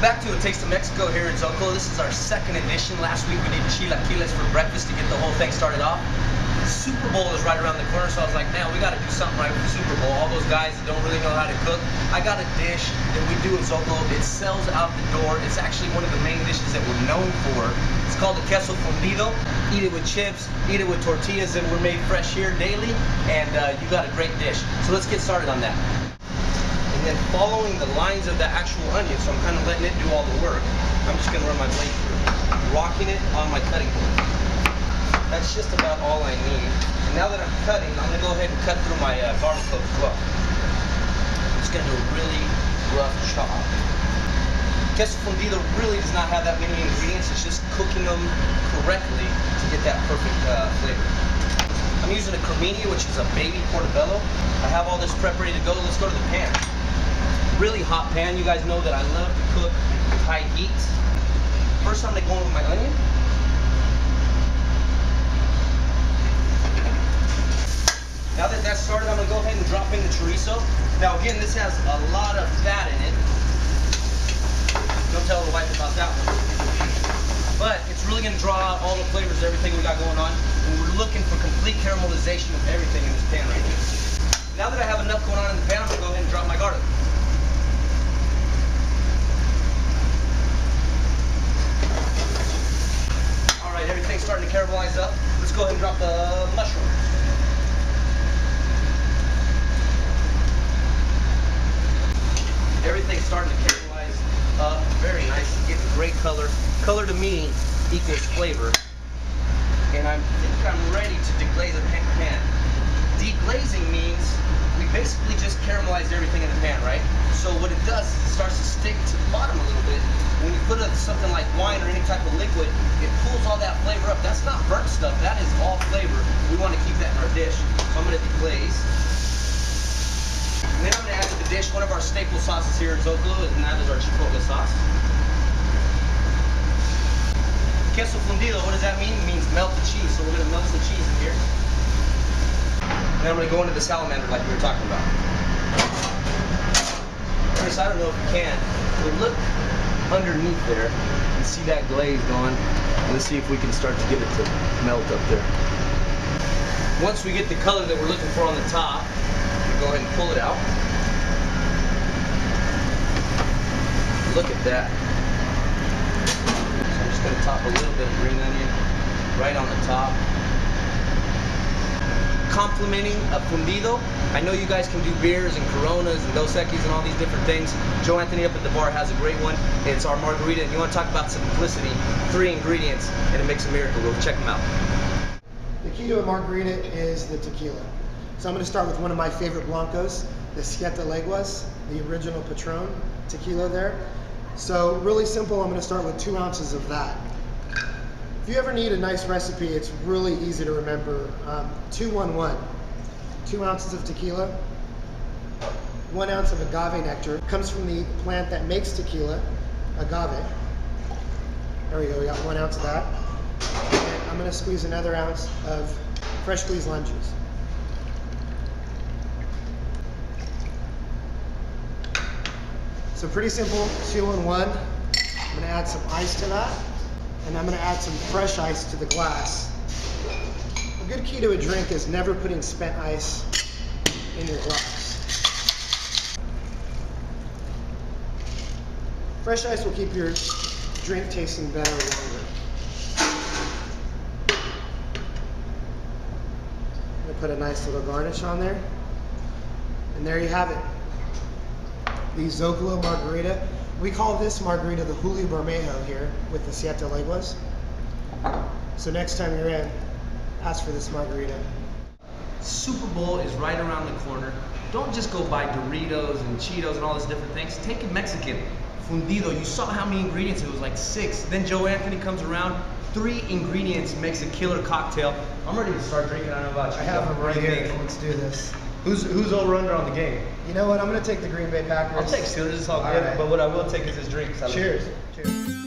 back to A Taste of Mexico here in Zocalo. This is our second edition. Last week we did chilaquiles for breakfast to get the whole thing started off. Super Bowl is right around the corner, so I was like, man, we got to do something right for the Super Bowl. All those guys that don't really know how to cook. I got a dish that we do in Zocalo. It sells out the door. It's actually one of the main dishes that we're known for. It's called the Queso Fundido. Eat it with chips, eat it with tortillas that were made fresh here daily, and you got a great dish. So let's get started on that. And then following the lines of the actual onion, so I'm kind of letting it do all the work. I'm just going to run my blade through, rocking it on my cutting board. That's just about all I need. And now that I'm cutting, I'm going to go ahead and cut through my garlic cloves as well. I'm just going to do a really rough chop. Queso Fundido really does not have that many ingredients. It's just cooking them correctly to get that perfect flavor. I'm using a cremini, which is a baby portobello. I have all this prep ready to go. Let's go to the pan. Really hot pan. You guys know that I love to cook with high heat. First, I'm going to go in with my onion. Now that that's started, I'm going to go ahead and drop in the chorizo. Now again, this has a lot of fat in it. Don't tell the wife about that one. But it's really going to draw out all the flavors, everything we got going on. And we're looking for complete caramelization of everything in this pan right here. Now that I have enough going on in the pan, I'm going to go ahead and drop my garlic. Alright, everything's starting to caramelize up. Let's go ahead and drop the mushrooms. Everything's starting to caramelize up very nice. Getting great color. Color to me equals flavor. And I think I'm ready to deglaze the pan. Deglazing means we basically just caramelize everything in the pan, right? So what it does is it starts to stick to the bottom a little bit. When you put something like wine or any type of liquid, it pulls all that flavor up. That's not burnt stuff. That is all flavor. We want to keep that in our dish. So I'm going to deglaze. And then I'm going to add to the dish one of our staple sauces here in Zocalo, and that is our chipotle sauce. Queso Fundido, what does that mean? It means melted cheese, so we're going to melt some cheese in here. And then I'm going to go into the salamander like we were talking about. Chris, I don't know if you can, but look underneath there and see that glaze going. Let's see if we can start to get it to melt up there. Once we get the color that we're looking for on the top, go ahead and pull it out. Look at that. So I'm just going to top a little bit of green onion right on the top. Complementing a fundido. I know you guys can do beers and Coronas and Dos Equis and all these different things. Joe Anthony up at the bar has a great one. It's our margarita. And you want to talk about simplicity, 3 ingredients, and it makes a miracle. Go check them out. The key to a margarita is the tequila. So I'm going to start with one of my favorite blancos, the Siete Leguas, the original Patron tequila there. So really simple, I'm going to start with 2 ounces of that. If you ever need a nice recipe, it's really easy to remember. 2-1-1, 2 ounces of tequila, 1 ounce of agave nectar. It comes from the plant that makes tequila, agave. There we go, we got 1 ounce of that. And I'm going to squeeze another ounce of fresh squeezed lime juice. So pretty simple, 2-in-1. I'm going to add some ice to that, and I'm going to add some fresh ice to the glass. A good key to a drink is never putting spent ice in your glass. Fresh ice will keep your drink tasting better longer. I'm going to put a nice little garnish on there, and there you have it. The Zocalo margarita. We call this margarita the Julio Bermejo here with the Siete Leguas. So next time you're in, ask for this margarita. Super Bowl is right around the corner. Don't just go buy Doritos and Cheetos and all these different things. Take it Mexican. Fundido. You saw how many ingredients. It was like 6. Then Joe Anthony comes around. 3 ingredients makes a killer cocktail. I'm ready to start drinking. I don't know about you. I have them right here. Let's do this. Who's over under on the game? You know what? I'm going to take the Green Bay Packers. I'll take Steelers. It's all good. Right. But what I will take is his drinks. Cheers. Cheers.